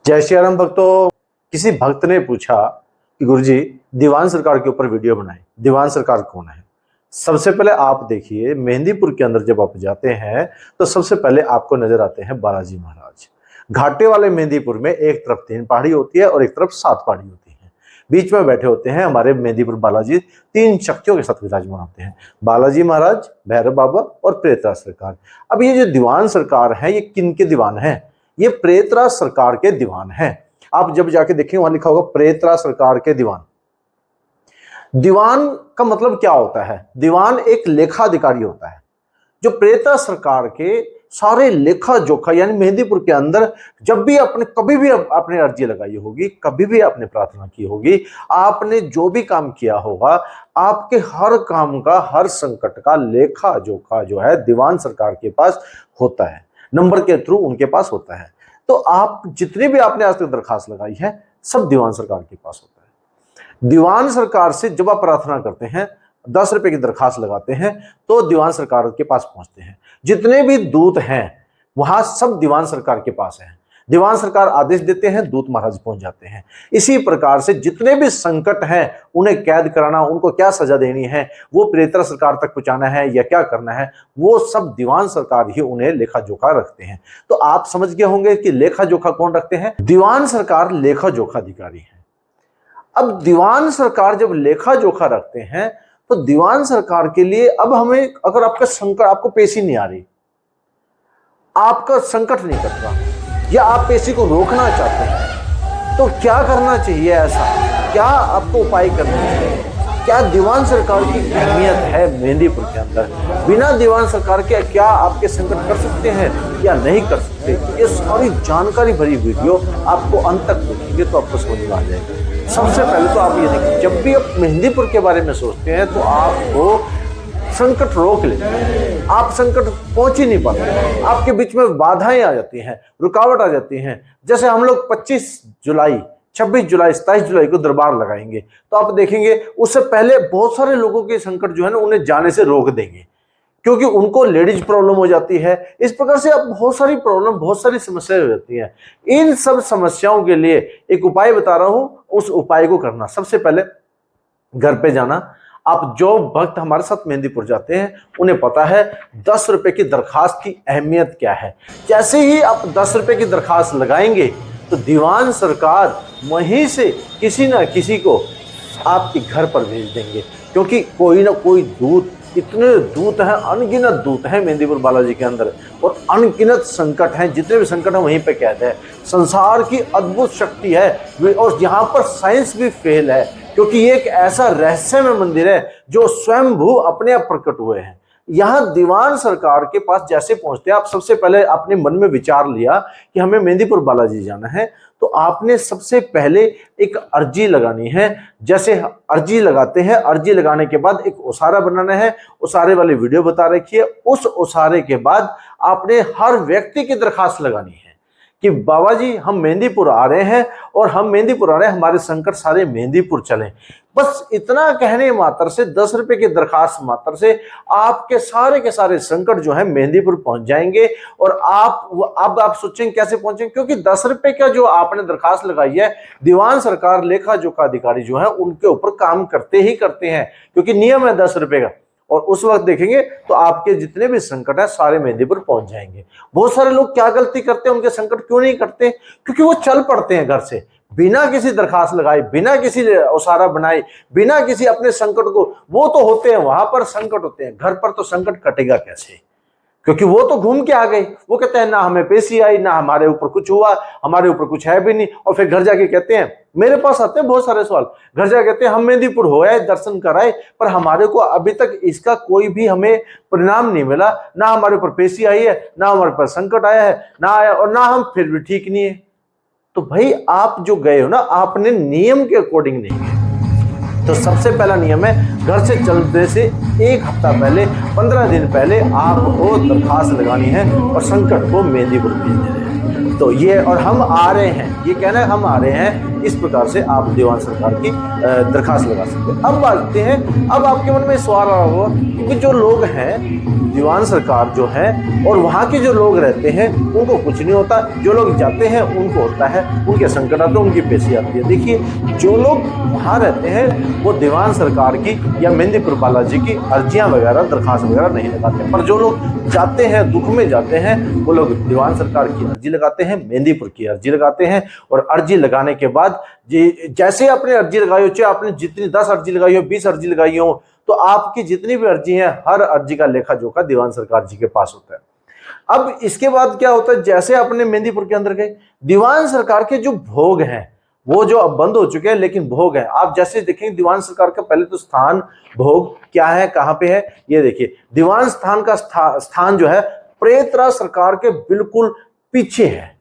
जय श्री राम भक्तों। किसी भक्त ने पूछा कि गुरुजी दीवान सरकार के ऊपर वीडियो बनाए। दीवान सरकार कौन है? सबसे पहले आप देखिए, मेहंदीपुर के अंदर जब आप जाते हैं तो सबसे पहले आपको नजर आते हैं बालाजी महाराज। घाटे वाले मेहंदीपुर में एक तरफ 3 पहाड़ी होती है और एक तरफ 7 पहाड़ी होती है। बीच में बैठे होते हैं हमारे मेहंदीपुर बालाजी, 3 शक्तियों के साथ विराजमान होते हैं, बालाजी महाराज, भैरव बाबा और प्रेतराज सरकार। अब ये जो दीवान सरकार है ये किन के दीवान है? ये प्रेतराज सरकार के दीवान हैं। आप जब जाके देखेंगे वहां लिखा होगा प्रेतराज सरकार के दीवान। दीवान का मतलब क्या होता है? दीवान एक लेखाधिकारी होता है जो प्रेतराज सरकार के सारे लेखा जोखा, यानी मेहंदीपुर के अंदर जब भी कभी भी आपने अर्जी लगाई होगी, कभी भी आपने प्रार्थना की होगी, आपने जो भी काम किया होगा, आपके हर काम का, हर संकट का लेखा जोखा जो है दीवान सरकार के पास होता है, नंबर के थ्रू उनके पास होता है। तो आप जितनी भी आपने आज तक दरखास्त लगाई है सब दीवान सरकार के पास होता है। दीवान सरकार से जब आप प्रार्थना करते हैं, 10 रुपए की दरखास्त लगाते हैं तो दीवान सरकार के पास पहुंचते हैं। जितने भी दूत हैं वहां सब दीवान सरकार के पास हैं। दीवान सरकार आदेश देते हैं, दूत महाराज पहुंच जाते हैं। इसी प्रकार से जितने भी संकट हैं उन्हें कैद कराना, उनको क्या सजा देनी है, वो प्रेतराज सरकार तक पहुंचाना है या क्या करना है, वो सब दीवान सरकार ही उन्हें लेखा जोखा रखते हैं। तो आप समझ गए होंगे कि लेखा जोखा कौन रखते हैं? दीवान सरकार लेखा जोखा अधिकारी है। अब दीवान सरकार जब लेखा जोखा रखते हैं तो दीवान सरकार के लिए अब हमें, अगर आपका संकट, आपको पेशी नहीं आ रही, आपका संकट नहीं कट रहा या आप पेशी को रोकना चाहते हैं, तो क्या करना चाहिए? ऐसा क्या आपको उपाय करना चाहिए? क्या दीवान सरकार की अहमियत है मेहंदीपुर के अंदर? बिना दीवान सरकार के क्या आपके संकट कर सकते हैं या नहीं कर सकते? ये सारी जानकारी भरी वीडियो आपको अंत तक देखेंगे तो आपको समझ में आ जाएगा। सबसे पहले तो आप ये देखिए, जब भी आप मेहंदीपुर के बारे में सोचते हैं तो आपको संकट रोक लेते हैं, आप संकट पहुंच ही नहीं पाते, आपके बीच में बाधाएं आ जाती हैं, रुकावट आ जाती हैं। जैसे हम लोग 25 जुलाई, 26 जुलाई, 27 जुलाई को दरबार लगाएंगे तो आप देखेंगे उससे पहले बहुत सारे लोगों के संकट जो है ना उन्हें जाने से रोक देंगे, क्योंकि उनको लेडीज प्रॉब्लम हो जाती है। इस प्रकार से अब बहुत सारी प्रॉब्लम, बहुत सारी समस्याएं हो जाती हैं। इन सब समस्याओं के लिए एक उपाय बता रहा हूं, उस उपाय को करना। सबसे पहले घर पे जाना। आप जो भक्त हमारे साथ मेहंदीपुर जाते हैं उन्हें पता है 10 रुपए की दरखास्त की अहमियत क्या है। जैसे ही आप 10 रुपए की दरखास्त लगाएंगे तो दीवान सरकार वहीं से किसी ना किसी को आपके घर पर भेज देंगे, क्योंकि कोई ना कोई दूत, इतने दूत हैं, अनगिनत दूत हैं मेहंदीपुर बालाजी के अंदर, और अनगिनत संकट हैं। जितने भी संकट हैं वहीं पे कैद है। संसार की अद्भुत शक्ति है और यहाँ पर साइंस भी फेल है, क्योंकि ये एक ऐसा रहस्यमय मंदिर है जो स्वयंभू अपने आप प्रकट हुए हैं। यहाँ दीवान सरकार के पास जैसे पहुंचते हैं, आप सबसे पहले अपने मन में विचार लिया कि हमें मेहंदीपुर बालाजी जाना है, तो आपने सबसे पहले एक अर्जी लगानी है। जैसे अर्जी लगाते हैं, अर्जी लगाने के बाद एक उसारा बनाना है। उसारे वाली वीडियो बता रखी है। उस उसारे के बाद आपने हर व्यक्ति की दरखास्त लगानी है कि बाबा जी हम मेहंदीपुर आ रहे हैं और हम मेहंदीपुर आ रहे हैं, हमारे संकट सारे मेहंदीपुर चलें। बस इतना कहने मात्र से, 10 रुपए की दरखास्त मात्र से आपके सारे के सारे संकट जो है मेहंदीपुर पहुंच जाएंगे। और आप सोचेंगे कैसे पहुंचेंगे, क्योंकि 10 रुपए का जो आपने दरखास्त लगाई है, दीवान सरकार लेखा जोखा अधिकारी जो है उनके ऊपर काम करते ही करते हैं, क्योंकि नियम है 10 रुपए का। और उस वक्त देखेंगे तो आपके जितने भी संकट है सारे मेहंदीपुर पहुंच जाएंगे। बहुत सारे लोग क्या गलती करते हैं, उनके संकट क्यों नहीं करते? क्योंकि वो चल पड़ते हैं घर से, बिना किसी दरखास्त लगाए, बिना किसी उसारा बनाए, बिना किसी अपने संकट को। वो तो होते हैं वहां पर, संकट होते हैं, घर पर तो संकट कटेगा कैसे? क्योंकि वो तो घूम के आ गए। वो कहते हैं ना हमें पेशी आई, ना हमारे ऊपर कुछ हुआ, हमारे ऊपर कुछ है भी नहीं। और फिर घर जाके कहते हैं, मेरे पास आते हैं बहुत सारे सवाल, घर जाके कहते हैं हम मेहंदीपुर हो आए, दर्शन कराए, पर हमारे को अभी तक इसका कोई भी हमें परिणाम नहीं मिला। ना हमारे ऊपर पेशी आई है, ना हमारे ऊपर संकट आया है, ना आया, और ना हम फिर भी ठीक नहीं है। तो भाई आप जो गए हो ना, आपने नियम के अकॉर्डिंग नहीं गए। तो सबसे पहला नियम है, घर से चलने से 1 हफ्ता पहले, 15 दिन पहले आपको दरखास्त लगानी है और संकट को मेहंदीपुर भेज देना है। तो ये और हम आ रहे हैं, ये कहना है हम आ रहे हैं, इस प्रकार से आप दीवान सरकार की दरखास्त लगा सकते हैं। अब बात हैं, अब आपके मन में सवाल आ रहा होगा क्योंकि जो लोग हैं दीवान सरकार जो है और वहाँ के जो लोग रहते हैं उनको कुछ नहीं होता, जो लोग जाते हैं उनको होता है, उनके संकट आते हैं, उनकी पेशी आती है। देखिए जो लोग वहाँ रहते हैं वो दीवान सरकार की या मेहंदीपुर बालाजी की अर्जियां वगैरह दरखास्त वगैरह नहीं लगाते, पर जो लोग जाते हैं दुख में जाते हैं वो लोग दीवान सरकार की अर्जी लगाते हैं, मेहंदीपुर की अर्जी लगाते हैं। और अर्जी लगाने के बाद जैसे आपने अर्जी लगाई हो, चाहे आपने जितनी 10 अर्जी लगाई हो, 20 अर्जी लगाई हो, तो आपकी जितनी भी अर्जी है हर अर्जी का लेखा जोखा दीवान सरकार जी के पास होता है। अब इसके बाद क्या होता है, जैसे आपने मेहंदीपुर के अंदर गए, दीवान सरकार के जो भोग हैं वो जो अब बंद हो चुके हैं, लेकिन भोग है। आप जैसे देखेंगे दीवान सरकार का पहले तो स्थान भोग क्या है, कहां पे है, ये देखिए दीवान स्थान का स्थान जो है प्रेतरा सरकार के बिल्कुल पीछे है,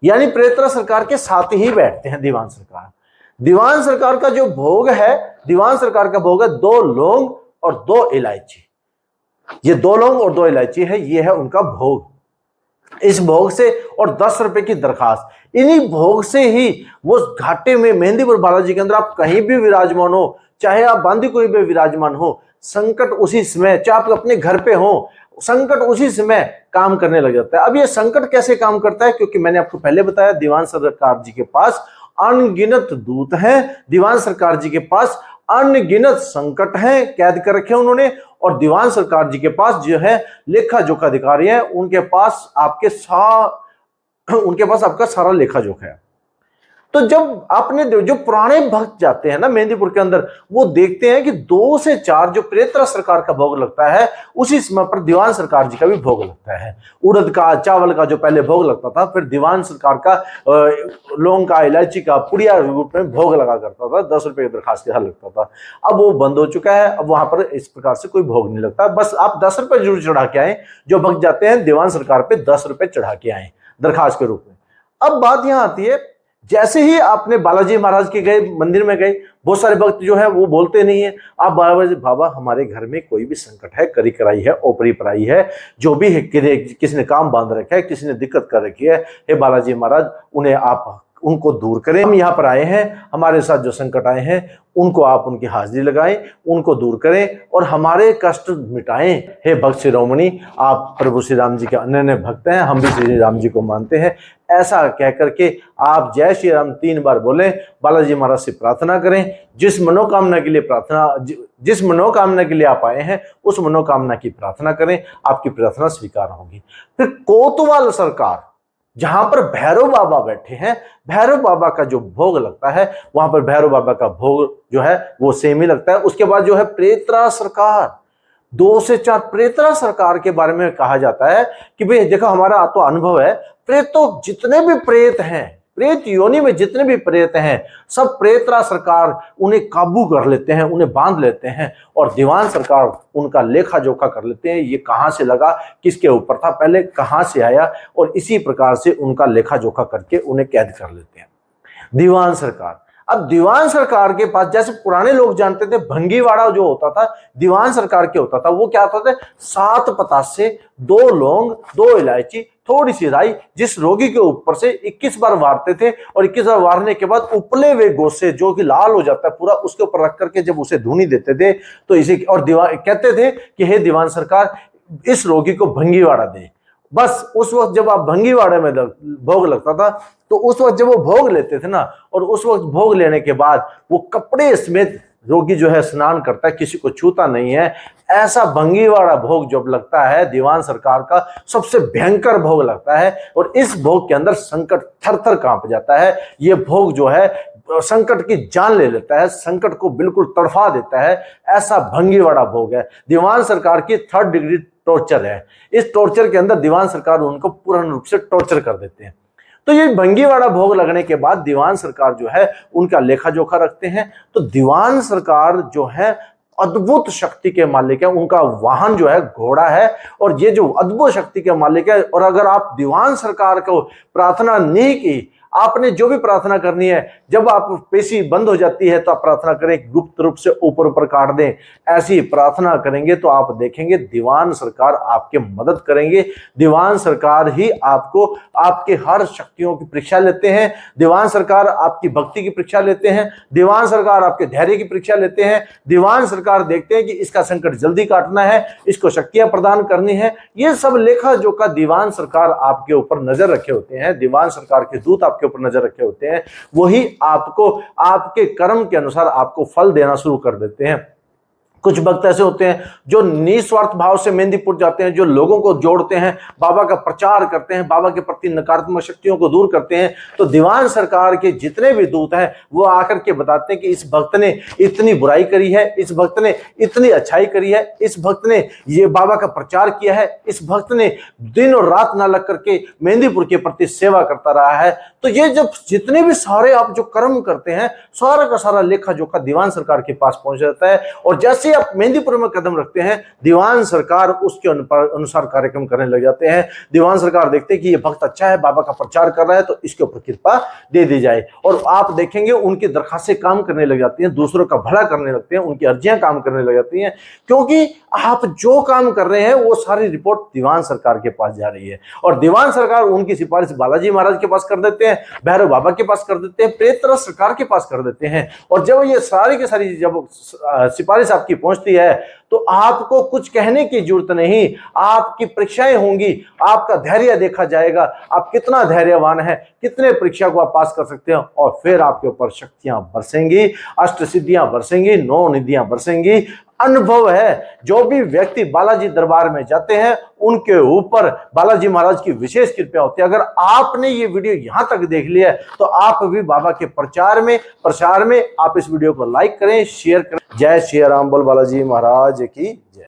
यानी प्रेतरा सरकार के साथ ही बैठते हैं दीवान सरकार। दीवान सरकार का जो भोग है, दीवान सरकार का भोग है 2 लौंग और 2 इलायची। ये 2 लौंग और 2 इलायची है, ये है उनका भोग। इस भोग से और 10 रुपए की दरखास्त, इन्हीं भोग से ही वो घाटे में मेहंदीपुर बालाजी के अंदर आप कहीं भी विराजमान हो, चाहे आप बांदीकुई में विराजमान हो, संकट उसी समय, चाहे आप अपने घर पे हो, संकट उसी समय काम करने लग जाता है। अब ये संकट कैसे काम करता है, क्योंकि मैंने आपको पहले बताया दीवान सरकार जी के पास अनगिनत दूत हैं, दीवान सरकार जी के पास अनगिनत संकट हैं कैद कर रखे उन्होंने, और दीवान सरकार जी के पास जो है लेखा जोखा अधिकारी हैं, उनके पास आपका सारा लेखा जोखा है। तो जब आपने जो पुराने भक्त जाते हैं ना मेहंदीपुर के अंदर, वो देखते हैं कि 2 से 4 जो प्रेतरा सरकार का भोग लगता है उसी समय पर दीवान सरकार जी का भी भोग लगता है। उड़द का, चावल का जो पहले भोग लगता था, फिर दीवान सरकार का लौंग का, इलायची का पुड़िया रूप में भोग लगा करता था, 10 रुपए की दरखास्त के साथ लगता था। अब वो बंद हो चुका है, अब वहां पर इस प्रकार से कोई भोग नहीं लगता। बस आप 10 रुपए जरूर चढ़ा के आए, जो भक्त जाते हैं दीवान सरकार पे 10 रुपए चढ़ा के आए दरखास्त के रूप में। अब बात यहां आती है, जैसे ही आपने बालाजी महाराज के गए, मंदिर में गए, बहुत सारे भक्त जो है वो बोलते नहीं है, आप बाबा हमारे घर में कोई भी संकट है, करी कराई है, ओपरी पराई है, जो भी है, किसी ने काम बांध रखा है, किसी ने दिक्कत कर रखी है, हे बालाजी महाराज उन्हें आप उनको दूर करें। हम यहाँ पर आए हैं, हमारे साथ जो संकट आए हैं उनको आप उनकी हाजिरी लगाएं, उनको दूर करें और हमारे कष्ट मिटाएं। हे भक्त शिरोमणि, आप प्रभु श्री राम जी के अनन्य भक्त हैं, हम भी श्री राम जी को मानते हैं। ऐसा कह करके आप जय श्री राम 3 बार बोलें, बालाजी महाराज से प्रार्थना करें, जिस मनोकामना के लिए आप आए हैं उस मनोकामना की प्रार्थना करें, आपकी प्रार्थना स्वीकार होगी। फिर कोतवाल सरकार, जहां पर भैरव बाबा बैठे हैं, भैरव बाबा का जो भोग लगता है, वहां पर भैरव बाबा का भोग जो है वो सेम ही लगता है। उसके बाद जो है प्रेतरा सरकार, 2 से 4 प्रेतरा सरकार के बारे में कहा जाता है कि भाई देखो हमारा तो अनुभव है, प्रेतों जितने भी प्रेत हैं, प्रेत योनि में जितने भी प्रेत हैं, सब प्रेतरा सरकार उन्हें काबू कर लेते हैं, उन्हें बांध लेते हैं और दीवान सरकार उनका लेखा जोखा कर लेते हैं। ये कहां से लगा, किसके ऊपर था, पहले कहां से आया, और इसी प्रकार से उनका लेखा जोखा करके उन्हें कैद कर लेते हैं दीवान सरकार। अब दीवान सरकार के पास, जैसे पुराने लोग जानते थे भंगीवाड़ा जो होता था दीवान सरकार के होता था, वो क्या होता था, 7 पतासे, 2 लौंग, 2 इलायची, थोड़ी सी राई, जिस रोगी के ऊपर से 21 बार वारते थे, और 21 बार वारने के बाद उपले हुए गोसे जो कि लाल हो जाता है पूरा, उसके ऊपर रख करके जब उसे धुनी देते थे तो इसे, और दीवान कहते थे कि हे दीवान सरकार इस रोगी को भंगीवाड़ा दे। बस उस वक्त जब आप भंगीवाड़े में भोग लगता था, तो उस वक्त जब वो भोग लेते थे ना, और उस वक्त भोग लेने के बाद वो कपड़े समेत रोगी जो है स्नान करता है, किसी को छूता नहीं है। ऐसा भंगीवाड़ा भोग जब लगता है दीवान सरकार का, सबसे भयंकर भोग लगता है, और इस भोग के अंदर संकट थर थर कांप जाता है। ये भोग जो है संकट की जान ले लेता है, संकट को बिल्कुल तड़फा देता है, ऐसा भंगीवाड़ा भोग है। दीवान सरकार की 3rd डिग्री टॉर्चर है। इस टॉर्चर के अंदर दीवान सरकार उनको पूर्ण रूप से टॉर्चर कर देते हैं। तो ये भंगीवाड़ा भोग लगने के बाद दीवान सरकार जो है उनका लेखा जोखा रखते हैं। तो दीवान सरकार जो है अद्भुत शक्ति के मालिक है, उनका वाहन जो है घोड़ा है, और ये जो अद्भुत शक्ति के मालिक है। और अगर आप दीवान सरकार को प्रार्थना नहीं की, आपने जो भी प्रार्थना करनी है, जब आप पेशी बंद हो जाती है तो आप प्रार्थना करें, गुप्त रूप से ऊपर ऊपर काट दें। ऐसी प्रार्थना करेंगे तो आप देखेंगे दीवान सरकार आपके मदद करेंगे। दीवान सरकार ही आपको आपके हर शक्तियों की परीक्षा लेते हैं। दीवान सरकार आपकी भक्ति की परीक्षा लेते हैं। दीवान सरकार आपके धैर्य की परीक्षा लेते हैं। दीवान सरकार देखते हैं कि इसका संकट जल्दी काटना है, इसको शक्तियां प्रदान करनी है। ये सब लेखा जोखा दीवान सरकार आपके ऊपर नजर रखे होते हैं। दीवान सरकार के दूत आपके ऊपर नजर रखे होते हैं। वही आपको आपके कर्म के अनुसार आपको फल देना शुरू कर देते हैं। कुछ भक्त ऐसे होते हैं जो निस्वार्थ भाव से मेहंदीपुर जाते हैं, जो लोगों को जोड़ते हैं, बाबा का प्रचार करते हैं, बाबा के प्रति नकारात्मक शक्तियों को दूर करते हैं। तो दीवान सरकार के जितने भी दूत हैं वो आकर के बताते हैं कि इस भक्त ने इतनी बुराई करी है, इस भक्त ने इतनी अच्छाई करी है, इस भक्त ने ये बाबा का प्रचार किया है, इस भक्त ने दिन और रात ना लग करके मेहंदीपुर के प्रति सेवा करता रहा है। तो ये जब जितने भी सारे आप जो कर्म करते हैं, सारा का सारा लेखा जोखा दीवान सरकार के पास पहुंच जाता है। और जैसे आप मेहंदीपुर में कदम रखते हैं, दीवान सरकार उसके अनुसार कार्यक्रम करने लग जाते हैं। दीवान सरकार देखते हैं कि ये भक्त अच्छा है, बाबा का प्रचार कर रहा है, तो इसके ऊपर कृपा दे दी जाए। और आप देखेंगे उनकी दरखास्तें काम करने लग जाती हैं, दूसरों का भला करने लगते हैं, उनकी अर्जियां काम करने लग जाती हैं, क्योंकि आप जो काम कर रहे हैं वो सारी रिपोर्ट दीवान सरकार के पास जा रही है। और दीवान सरकार उनकी सिफारिश बालाजी महाराज के पास कर देते हैं, भैरव बाबा के पास कर देते हैं, प्रेत सरकार के पास कर देते हैं। और जब ये सारी की सारी जब सिफारिश आपकी पहुंचती है तो आपको कुछ कहने की जरूरत नहीं, आपकी परीक्षाएं होंगी, आपका धैर्य देखा जाएगा, आप कितना धैर्यवान है, कितने परीक्षा को आप पास कर सकते हैं। और फिर आपके ऊपर शक्तियां बरसेंगी, अष्ट सिद्धियां बरसेंगी, 9 निधियां बरसेंगी। अनुभव है, जो भी व्यक्ति बालाजी दरबार में जाते हैं उनके ऊपर बालाजी महाराज की विशेष कृपा होती है। अगर आपने ये वीडियो यहां तक देख लिया है तो आप भी बाबा के प्रसार में आप इस वीडियो को लाइक करें, शेयर करें। जय श्री राम, बोल बालाजी महाराज की जय।